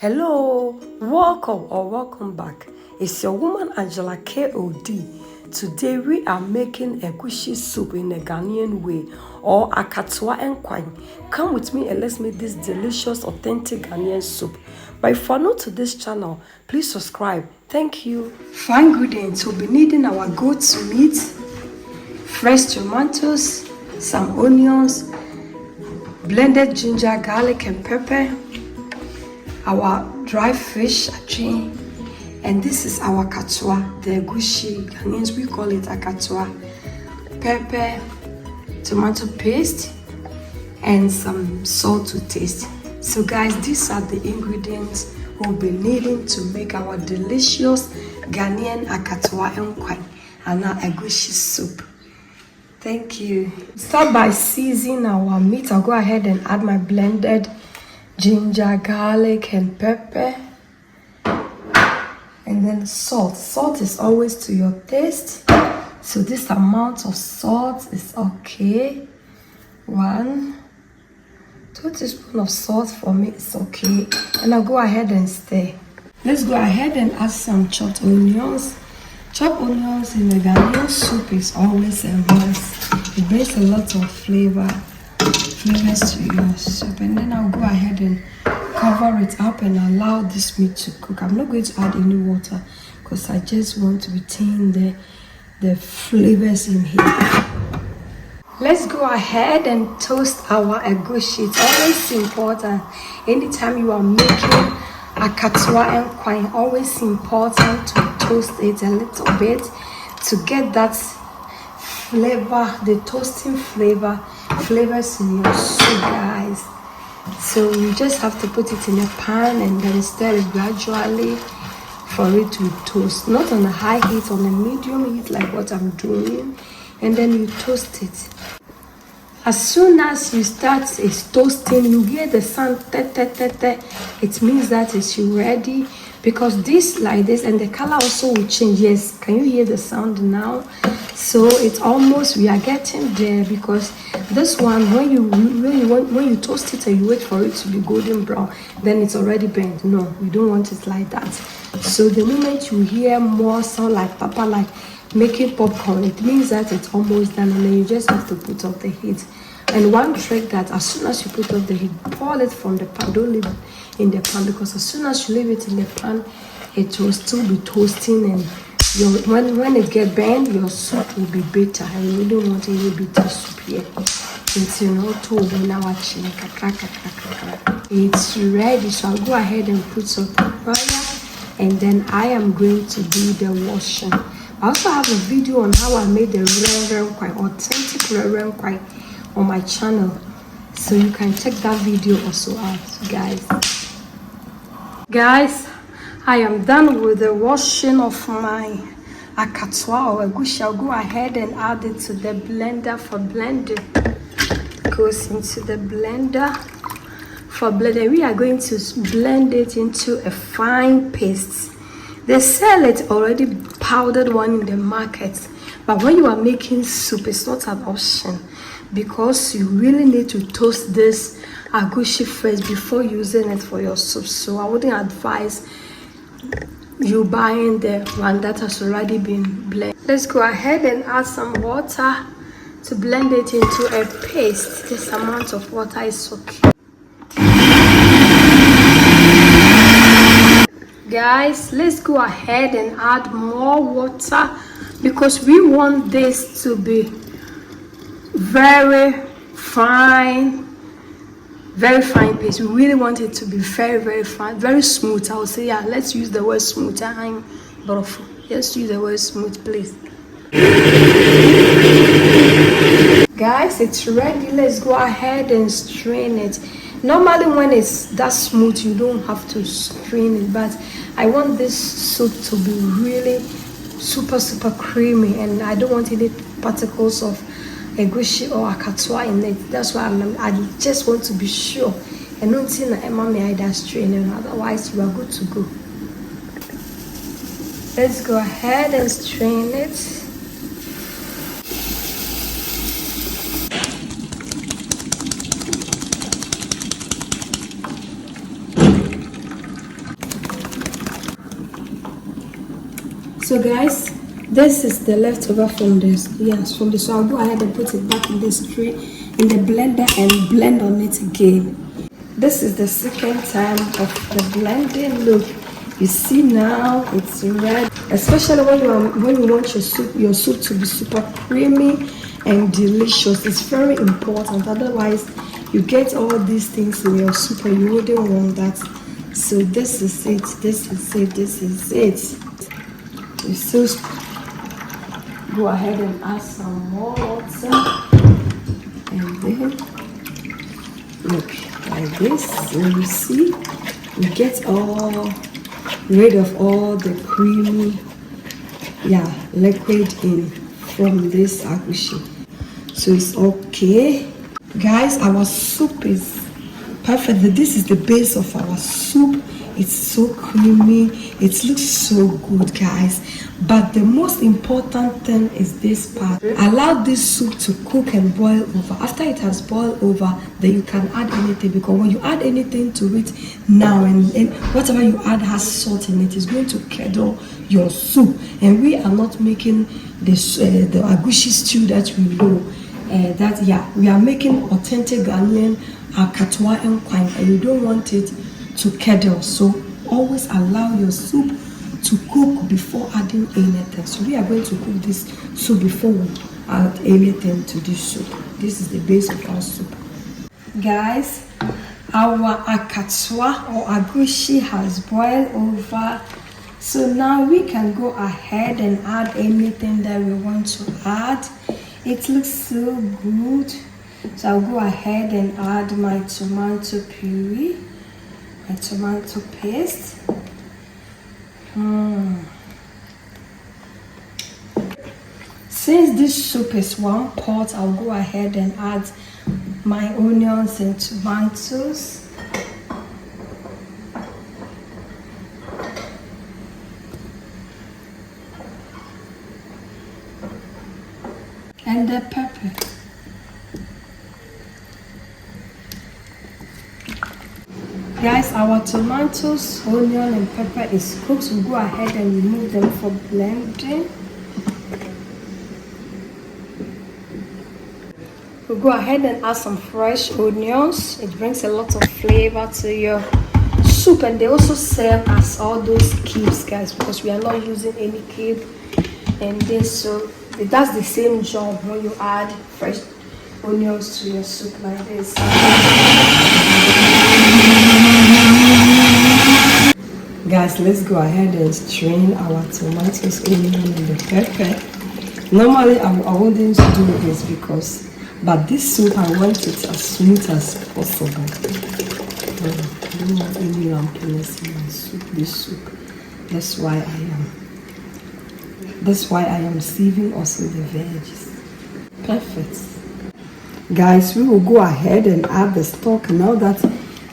Hello, welcome back. It's your woman Angela KOD. Today we are making egusi soup in a Ghanaian way, or Akatoa Nkwan. Come with me and let's make this delicious, authentic Ghanaian soup. But if you are new to this channel, please subscribe. Thank you. For ingredients, we'll be needing our goat's meat, fresh tomatoes, some onions, blended ginger, garlic, and pepper, our dry fish, and this is our akatoa, the egusi. Ghanaians, we call it akatoa. Pepper, tomato paste, and some salt to taste. So guys, these are the ingredients we'll be needing to make our delicious Ghanaian Akatoa Nkwan and our egusi soup. Thank you. Start by seasoning our meat. I'll go ahead and add my blended ginger, garlic, and pepper, and then salt. Salt is always to your taste, so this amount of salt is okay. 1-2 teaspoons of salt for me is okay, and I'll go ahead and stir. Let's go ahead and add some chopped onions. Chopped onions in the Ghanaian soup is always a must. It brings a lot of flavors to your soup, and then I'll go ahead and cover it up and allow this meat to cook. I'm not going to add any water because I just want to retain the flavors in here. Let's go ahead and toast our egusi. It's always important anytime you are making Akatoa Nkwan, always important to toast it a little bit to get that flavor, the toasting flavors in your soup, guys. So you just have to put it in a pan and then stir it gradually for it to toast. Not on a high heat, on a medium heat like what I'm doing, and then you toast it. As soon as you start toasting, you hear the sound it means that it's ready, because this like this and the color also will change. Yes, can you hear the sound now? So it's almost, we are getting there, because this one, when you toast it and you wait for it to be golden brown, then it's already burnt. No, we don't want it like that. So the moment you hear more sound like papa, like making popcorn, it means that it's almost done, and then you just have to put off the heat. And one trick, that as soon as you put off the heat, pour it from the pan. Don't leave it in the pan, because as soon as you leave it in the pan, it will still be toasting, and when it gets burned, your soup will be bitter, and we don't want any bitter soup here. It's ready, so I'll go ahead and put some fire, and then I am going to do the washing. I also have a video on how I made the authentic Nkwan on my channel, so you can check that video also out, guys. I am done with the washing of my akatoa or egusi. I'll go ahead and add it to the blender for blending. Goes into the blender for blending. We are going to blend it into a fine paste. They sell it already powdered one in the market, but when you are making soup, it's not an option, because you really need to toast this egusi first before using it for your soup. So I wouldn't advise you buying the one that has already been blended. Let's go ahead and add some water to blend it into a paste. This amount of water is okay. Guys, let's go ahead and add more water, because we want this to be very fine paste. We really want it to be very fine, very smooth. I would say, yeah, let's use the word smooth. Let's use the word smooth, please. Guys, it's ready. Let's go ahead and strain it. Normally when it's that smooth, you don't have to strain it, but I want this soup to be really super creamy, and I don't want any particles of egusi or akatoa in it. That's why I just want to be sure, and not see that Emma may either strain it, otherwise you are good to go. Let's go ahead and strain it. So guys, this is the leftover from this. Yes, from this. So I'll go ahead and put it back in this tray in the blender and blend on it again. This is the second time of the blending. Look, you see now it's red. Especially when you want your soup to be super creamy and delicious. It's very important. Otherwise, you get all these things in your soup and you wouldn't want that. So this is it. This is it. This is it. You still go ahead and add some more water, and then look like this. So you see, you get all rid of all the creamy, liquid in from this agushi. So it's okay, guys. Our soup is perfect. This is the base of our soup. It's so creamy. It looks so good, guys. But the most important thing is this part. Allow this soup to cook and boil over. After it has boiled over, then you can add anything, because when you add anything to it now, and whatever you add has salt in it, it's going to curdle your soup. And we are not making this the agushi stew that we know. We are making authentic Ghanaian Akatoa Nkwan, and you don't want it to curdle. So always allow your soup to cook before adding anything. So we are going to cook this soup before we add anything to this soup. This is the base of our soup. Guys, our akatoa or agushi has boiled over. So now we can go ahead and add anything that we want to add. It looks so good. So I'll go ahead and add my tomato puree, my tomato paste. Since this soup is one pot, I'll go ahead and add my onions and tomatoes. And the pepper. Guys, our tomatoes, onion and pepper is cooked. So we'll go ahead and remove them for blending. We'll go ahead and add some fresh onions. It brings a lot of flavor to your soup, and they also serve as all those cubes, guys, because we are not using any cube in this. So it does the same job when you add fresh onions to your soup like this. Guys, let's go ahead and strain our tomatoes, onion, and the pepper. Normally, I wouldn't do this but this soup, I want it as smooth as possible. I don't want any lumpiness in my soup. This soup. That's why I am saving also the veggies. Perfect. Guys, we will go ahead and add the stock now that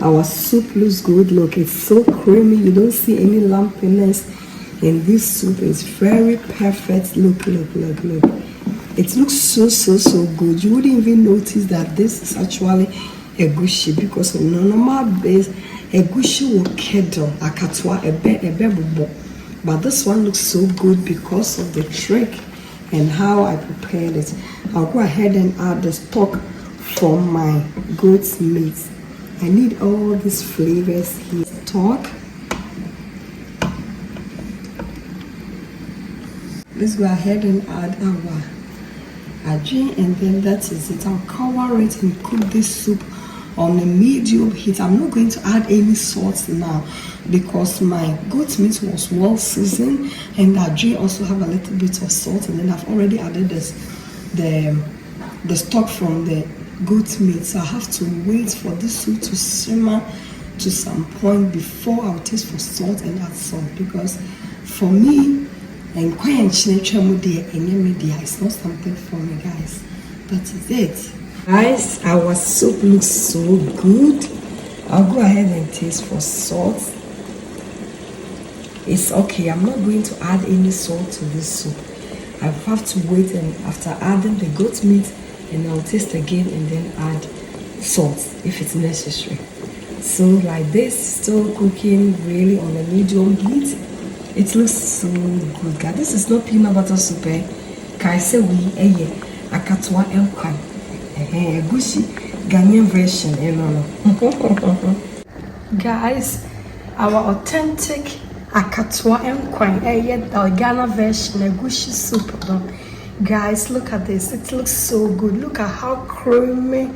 our soup looks good. Look, it's so creamy. You don't see any lumpiness in this soup. It's very perfect. Look. It looks so good. You wouldn't even notice that this is actually egusi, because on a normal base, egusi will curdle akatoa ebe. But this one looks so good because of the trick and how I prepared it. I'll go ahead and add the stock from my goat's meat. I need all these flavors here. Stock. Let's go ahead and add our aji, and then that is it. I'll cover it and cook this soup on a medium heat. I'm not going to add any salt now because my goat meat was well seasoned, and aji also have a little bit of salt, and then I've already added the stock from the goat meat. So I have to wait for this soup to simmer to some point before I'll taste for salt and add salt, because for me, and it's not something for me, guys. That is it. Guys, our soup looks so good. I'll go ahead and taste for salt. It's okay. I'm not going to add any salt to this soup. I have to wait, and after adding the goat meat, and I'll taste again and then add salt if it's necessary. So like this, still cooking really on a medium heat. It looks so good, guys. This is not peanut butter soup, eh? Guys, say we Akatoa Nkwan. Egusi, Ghanaian version, you know. Guys, our authentic Akatoa Nkwan, the Ghana version, Egusi soup. Guys, look at this. It looks so good. Look at how creamy,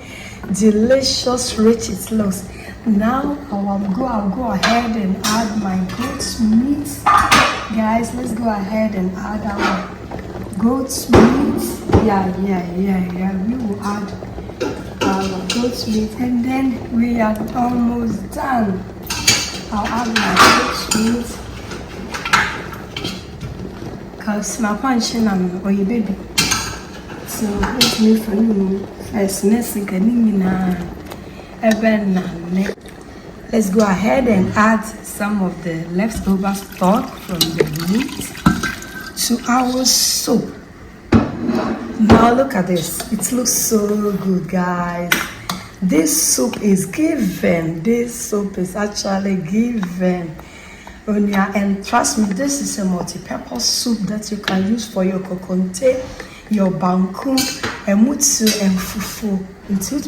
delicious, rich it looks. Now I'll go ahead and add my goat's meat. Guys, let's go ahead and add our goat's meat. Yeah. We will add our goat's meat and then we are almost done. I'll add my goat's meat. Cause my punching and or your baby. So let me for you first. Let's go ahead and add some of the leftover stock from the meat to our soup. Now look at this. It looks so good, guys. This soup is given. This soup is actually given. And trust me, this is a multi-purpose soup that you can use for your kokonte, your banku, and mutsu and fufu. Until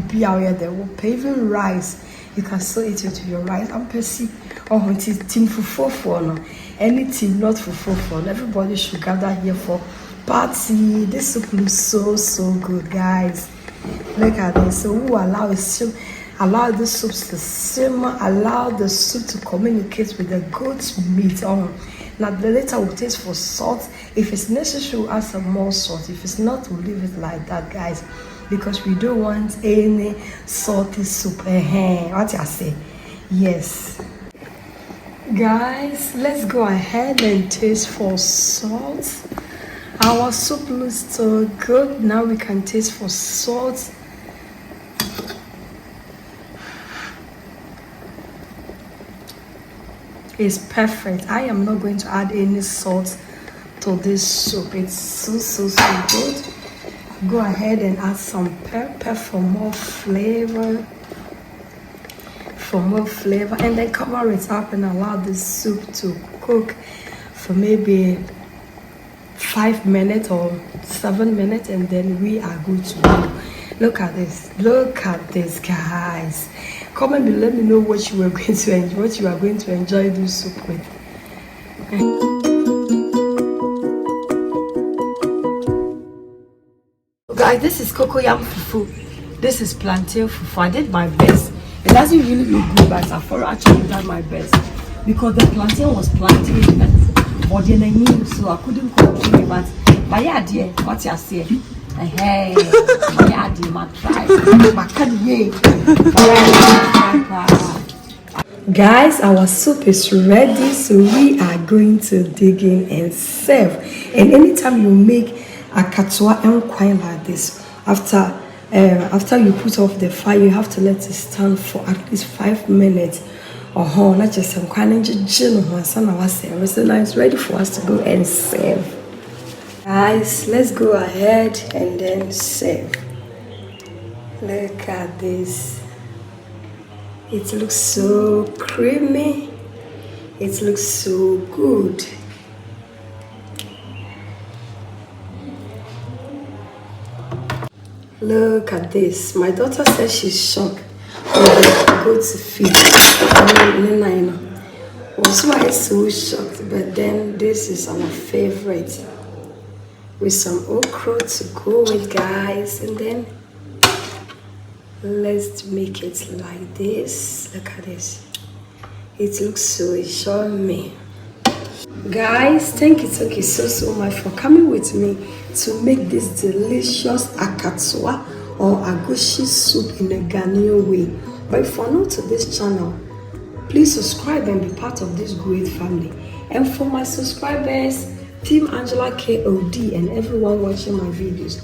be out there, will even rice. You can still eat it with your rice. I'm percy or team fufu for no. Any team not fufu for. Everybody should gather here for party. This soup looks so good, guys. Look at this. So who allow the soup to simmer, allow the soup to communicate with the goat's meat on. Now the later will taste for salt. If it's necessary, we'll add some more salt. If it's not, we'll leave it like that, guys, because we don't want any salty soup. What I say? Yes. Guys, let's go ahead and taste for salt. Our soup looks so good. Now we can taste for salt. It's perfect. I am not going to add any salt to this soup. It's so good. Go ahead and add some pepper for more flavor. And then cover it up and allow this soup to cook for maybe 5 minutes or 7 minutes, and then we are good to go. Look at this, guys. Comment below, let me know what you are going to enjoy this soup with. Guys, this is cocoyam fufu. This is plantain fufu. I did my best. It doesn't really look good, but I've actually done my best because the plantain was planted but then I knew, so I couldn't continue. But my idea, what you say? Hey, my idea, my try. Guys, our soup is ready, so we are going to dig in and serve. And anytime you make Akatoa Nkwan like this, after you put off the fire, you have to let it stand for at least 5 minutes. Not just some kind of so now it's ready for us to go and serve. Guys, let's go ahead and then serve. Look at this. It looks so creamy. It looks so good. Look at this. My daughter says she's shocked when I go to feed. Was why so shocked, but then this is our favorite with some okra to go with, guys, and then let's make it like this. Look at this. It looks so yummy. Guys, thank you so much for coming with me to make this delicious Akatoa or Egusi soup in a Ghanaian way. But if you're new to this channel, please subscribe and be part of this great family. And for my subscribers, Team Angela KOD, and everyone watching my videos,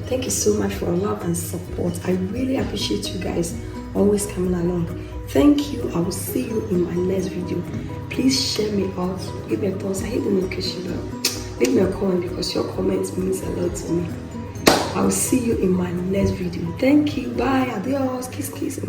thank you so much for your love and support. I really appreciate you guys always coming along. Thank you. I will see you in my next video. Please share me out. Give me a thumbs. I hit the notification bell. Leave me a comment because your comments means a lot to me. I will see you in my next video. Thank you. Bye. Adios. Kiss.